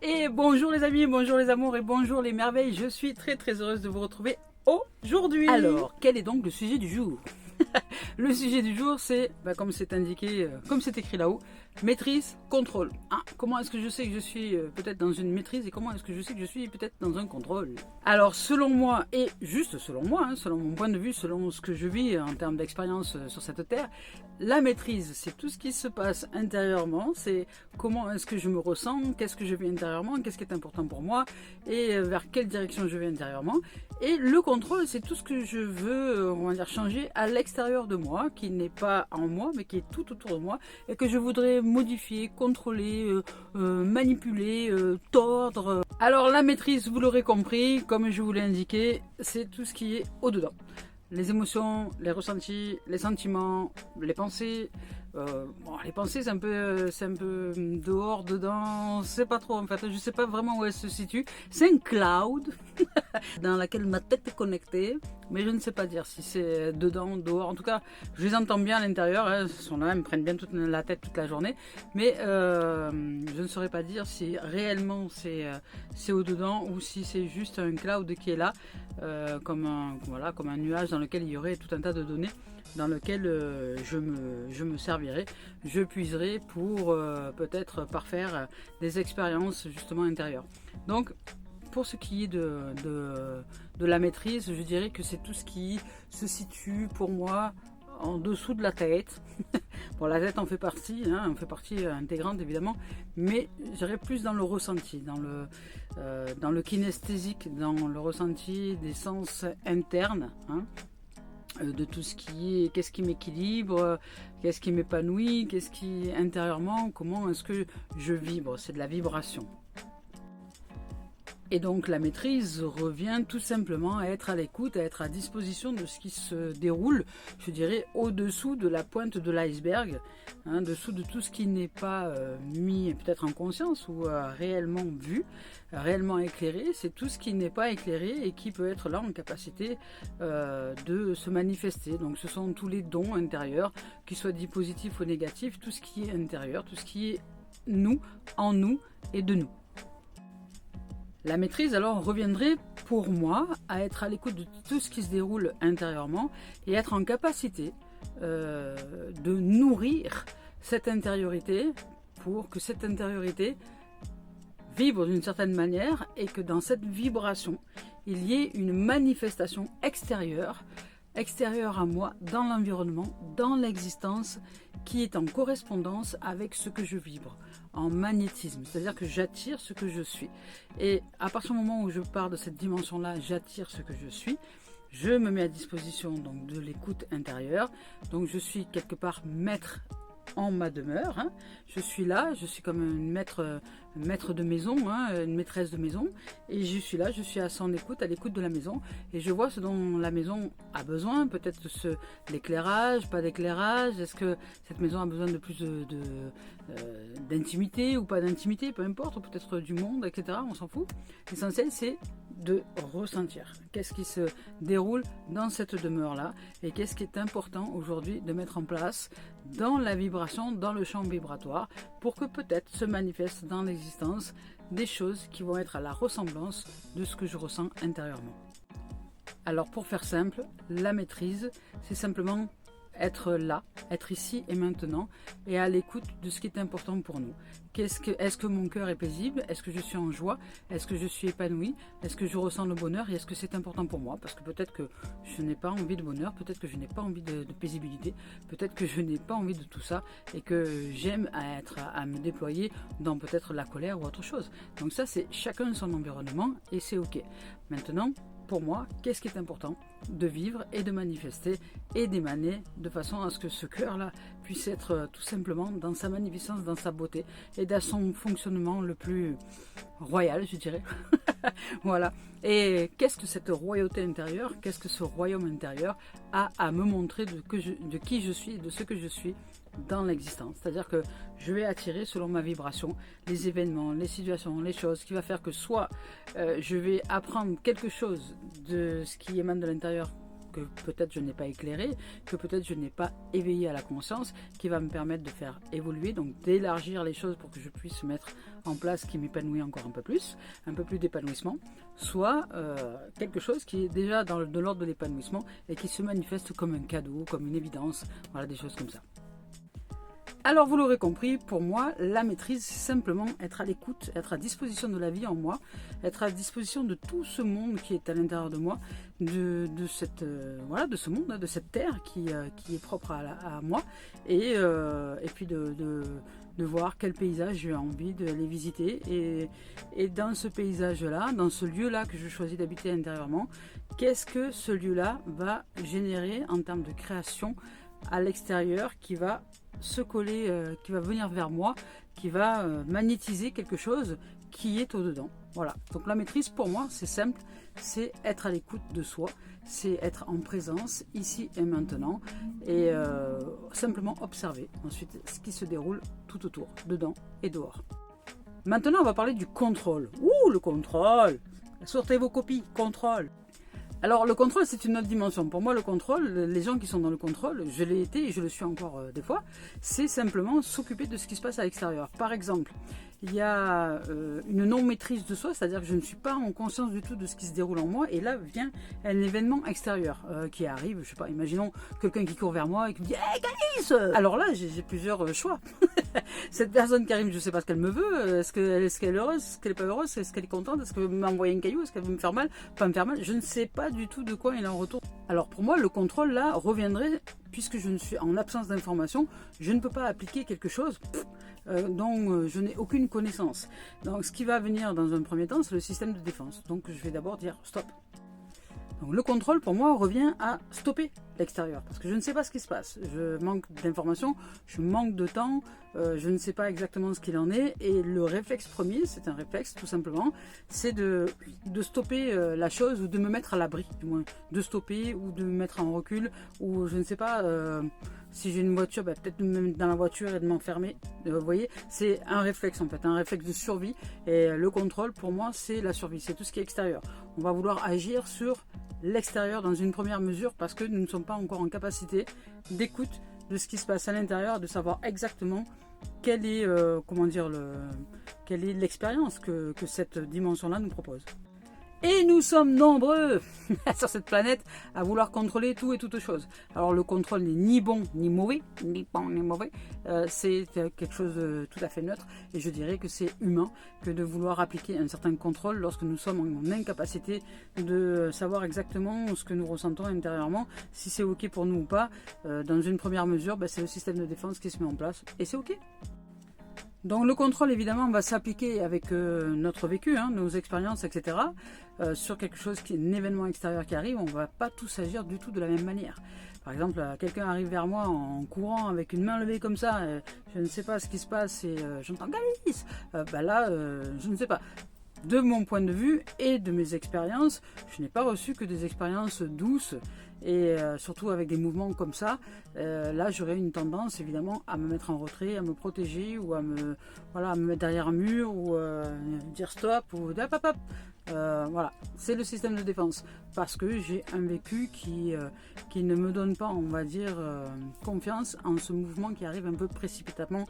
Et bonjour les amis, bonjour les amours et bonjour les merveilles. Je suis très heureuse de vous retrouver aujourd'hui. Alors, quel est donc le sujet du jour? Le sujet du jour, c'est, comme c'est indiqué, comme c'est écrit là-haut, maîtrise, contrôle. Ah, comment est-ce que je sais que je suis peut-être dans une maîtrise et comment est-ce que je sais que je suis peut-être dans un contrôle? Alors, selon moi, et juste selon moi, selon mon point de vue, selon ce que je vis en termes d'expérience sur cette terre, la maîtrise, c'est tout ce qui se passe intérieurement, c'est comment est-ce que je me ressens, qu'est-ce que je vis intérieurement, qu'est-ce qui est important pour moi et vers quelle direction je vais intérieurement. Et le contrôle, c'est tout ce que je veux, on va dire, changer à l'extérieur de moi, qui n'est pas en moi, mais qui est tout autour de moi, et que je voudrais modifier, contrôler, manipuler, tordre. Alors la maîtrise, vous l'aurez compris, comme je vous l'ai indiqué, c'est tout ce qui est au-dedans. Les émotions, les ressentis, les sentiments, les pensées. Les pensées, c'est un peu dehors, dedans, c'est pas trop en fait. Je sais pas vraiment où elles se situent. C'est un cloud dans laquelle ma tête est connectée, mais je ne sais pas dire si c'est dedans, dehors. En tout cas, je les entends bien à l'intérieur. Elles sont là, elles me prennent bien toute la tête toute la journée, mais je ne saurais pas dire si réellement c'est au dedans ou si c'est juste un cloud qui est là, comme un nuage dans lequel il y aurait tout un tas de données dans lequel je me servirai, je puiserai pour peut-être parfaire des expériences justement intérieures. Donc pour ce qui est de la maîtrise, je dirais que c'est tout ce qui se situe pour moi en dessous de la tête. Bon, la tête en fait partie, en fait partie intégrante évidemment, mais j'irais plus dans le ressenti, dans le kinesthésique, dans le ressenti des sens internes, de tout ce qui est, qu'est-ce qui m'équilibre, qu'est-ce qui m'épanouit, qu'est-ce qui intérieurement, comment est-ce que je vibre, c'est de la vibration. Et donc la maîtrise revient tout simplement à être à l'écoute, à être à disposition de ce qui se déroule, je dirais, au-dessous de la pointe de l'iceberg, dessous de tout ce qui n'est pas mis peut-être en conscience ou réellement vu, réellement éclairé. C'est tout ce qui n'est pas éclairé et qui peut être là en capacité de se manifester. Donc ce sont tous les dons intérieurs, qu'ils soient dits positifs ou négatifs, tout ce qui est intérieur, tout ce qui est nous, en nous et de nous. La maîtrise alors reviendrait pour moi à être à l'écoute de tout ce qui se déroule intérieurement et être en capacité de nourrir cette intériorité pour que cette intériorité vibre d'une certaine manière et que dans cette vibration, il y ait une manifestation extérieure à moi, dans l'environnement, dans l'existence, qui est en correspondance avec ce que je vibre, en magnétisme, c'est-à-dire que j'attire ce que je suis. Et à partir du moment où je pars de cette dimension-là, j'attire ce que je suis, je me mets à disposition donc de l'écoute intérieure, donc je suis quelque part maître en ma demeure, je suis là, je suis comme une maître de maison, une maîtresse de maison, et je suis là, je suis à son écoute, à l'écoute de la maison, et je vois ce dont la maison a besoin, peut-être l'éclairage, pas d'éclairage, est-ce que cette maison a besoin de plus d'intimité ou pas d'intimité, peu importe, peut-être du monde, etc., on s'en fout. L'essentiel c'est de ressentir qu'est-ce qui se déroule dans cette demeure-là et qu'est-ce qui est important aujourd'hui de mettre en place dans la vibration, dans le champ vibratoire pour que peut-être se manifestent dans l'existence des choses qui vont être à la ressemblance de ce que je ressens intérieurement. Alors pour faire simple, la maîtrise, c'est simplement être là, être ici et maintenant et à l'écoute de ce qui est important pour nous. Est-ce que mon cœur est paisible? Est-ce que je suis en joie? Est-ce que je suis épanouie? Est-ce que je ressens le bonheur? Et est-ce que c'est important pour moi? Parce que peut-être que je n'ai pas envie de bonheur, peut-être que je n'ai pas envie de paisibilité, peut-être que je n'ai pas envie de tout ça et que j'aime à me déployer dans peut-être la colère ou autre chose. Donc ça, c'est chacun son environnement et c'est ok. Maintenant, pour moi, qu'est-ce qui est important? De vivre et de manifester et d'émaner de façon à ce que ce cœur-là puisse être tout simplement dans sa magnificence, dans sa beauté et dans son fonctionnement le plus royal, je dirais. Voilà. Et qu'est-ce que cette royauté intérieure, qu'est-ce que ce royaume intérieur a à me montrer de qui je suis et de ce que je suis dans l'existence. C'est-à-dire que je vais attirer selon ma vibration les événements, les situations, les choses qui va faire que soit je vais apprendre quelque chose de ce qui émane de l'intérieur que peut-être je n'ai pas éclairé, que peut-être je n'ai pas éveillé à la conscience, qui va me permettre de faire évoluer, donc d'élargir les choses pour que je puisse mettre en place qui m'épanouit encore un peu plus d'épanouissement, soit quelque chose qui est déjà de l'ordre de l'épanouissement et qui se manifeste comme un cadeau, comme une évidence, voilà, des choses comme ça. Alors vous l'aurez compris, pour moi, la maîtrise, c'est simplement être à l'écoute, être à disposition de la vie en moi, être à disposition de tout ce monde qui est à l'intérieur de moi, de ce monde, de cette terre qui est propre à moi, et puis de voir quel paysage j'ai envie d'aller visiter, et dans ce paysage-là, dans ce lieu-là que je choisis d'habiter intérieurement, qu'est-ce que ce lieu-là va générer en termes de création à l'extérieur qui va se coller, qui va venir vers moi, qui va magnétiser quelque chose qui est au-dedans. Voilà. Donc la maîtrise pour moi c'est simple, c'est être à l'écoute de soi, c'est être en présence ici et maintenant et simplement observer ensuite ce qui se déroule tout autour, dedans et dehors. Maintenant on va parler du contrôle. Ouh, le contrôle! Sortez vos copies, contrôle! Alors le contrôle c'est une autre dimension. Pour moi le contrôle, les gens qui sont dans le contrôle, je l'ai été et je le suis encore des fois, c'est simplement s'occuper de ce qui se passe à l'extérieur. Par exemple, il y a une non-maîtrise de soi, c'est-à-dire que je ne suis pas en conscience du tout de ce qui se déroule en moi, et là vient un événement extérieur qui arrive, je sais pas, imaginons quelqu'un qui court vers moi et qui me dit « Hey Calice !» Alors là j'ai plusieurs choix. Cette personne qui arrive, je ne sais pas ce qu'elle me veut, est-ce qu'elle est heureuse, est-ce qu'elle n'est pas heureuse, est-ce qu'elle est contente, est-ce qu'elle veut m'envoyer un caillou, est-ce qu'elle veut me faire mal, pas me faire mal, je ne sais pas du tout de quoi il en retourne. Alors pour moi le contrôle là reviendrait, puisque je ne suis en absence d'information, je ne peux pas appliquer quelque chose dont je n'ai aucune connaissance. Donc ce qui va venir dans un premier temps c'est le système de défense, donc je vais d'abord dire stop. Donc le contrôle pour moi revient à stopper l'extérieur parce que je ne sais pas ce qui se passe, je manque d'informations, je manque de temps, je ne sais pas exactement ce qu'il en est, et le réflexe premier, c'est un réflexe tout simplement, c'est de stopper la chose ou de me mettre à l'abri, du moins de stopper ou de me mettre en recul, ou je ne sais pas, si j'ai une voiture, peut-être de me mettre dans la voiture et de m'enfermer, vous voyez, c'est un réflexe en fait, un réflexe de survie, et le contrôle pour moi c'est la survie, c'est tout ce qui est extérieur. On va vouloir agir sur l'extérieur dans une première mesure parce que nous ne sommes pas encore en capacité d'écoute de ce qui se passe à l'intérieur, de savoir exactement quelle est l'expérience que cette dimension-là nous propose. Et nous sommes nombreux sur cette planète à vouloir contrôler tout et toutes choses. Alors le contrôle n'est ni bon ni mauvais, c'est quelque chose de tout à fait neutre. Et je dirais que c'est humain que de vouloir appliquer un certain contrôle lorsque nous sommes en incapacité de savoir exactement ce que nous ressentons intérieurement, si c'est ok pour nous ou pas. Dans une première mesure, c'est le système de défense qui se met en place et c'est ok. Donc le contrôle évidemment va s'appliquer avec notre vécu, nos expériences, etc. Sur quelque chose qui est un événement extérieur qui arrive, on ne va pas tous agir du tout de la même manière. Par exemple, quelqu'un arrive vers moi en courant avec une main levée comme ça, je ne sais pas ce qui se passe et j'entends Galice. Je ne sais pas. De mon point de vue et de mes expériences, je n'ai pas reçu que des expériences douces et surtout avec des mouvements comme ça. Là j'aurais une tendance évidemment à me mettre en retrait, à me protéger ou à me mettre derrière un mur ou dire stop ou hop. Voilà, c'est le système de défense parce que j'ai un vécu qui ne me donne pas, on va dire, confiance en ce mouvement qui arrive un peu précipitamment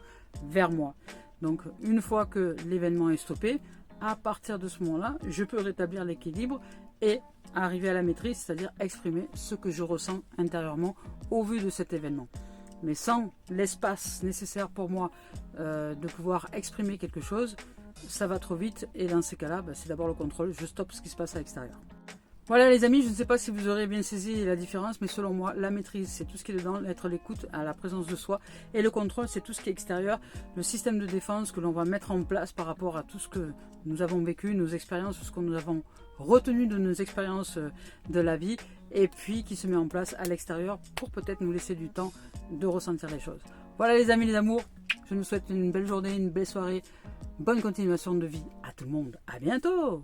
vers moi. Donc une fois que l'événement est stoppé, à partir de ce moment-là, je peux rétablir l'équilibre et arriver à la maîtrise, c'est-à-dire exprimer ce que je ressens intérieurement au vu de cet événement. Mais sans l'espace nécessaire pour moi de pouvoir exprimer quelque chose, ça va trop vite et dans ces cas-là, c'est d'abord le contrôle, je stoppe ce qui se passe à l'extérieur. Voilà les amis, je ne sais pas si vous aurez bien saisi la différence, mais selon moi, la maîtrise, c'est tout ce qui est dedans, être à l'écoute, à la présence de soi, et le contrôle, c'est tout ce qui est extérieur, le système de défense que l'on va mettre en place par rapport à tout ce que nous avons vécu, nos expériences, ce que nous avons retenu de nos expériences de la vie, et puis qui se met en place à l'extérieur pour peut-être nous laisser du temps de ressentir les choses. Voilà les amis, les amours, je vous souhaite une belle journée, une belle soirée, bonne continuation de vie à tout le monde, à bientôt!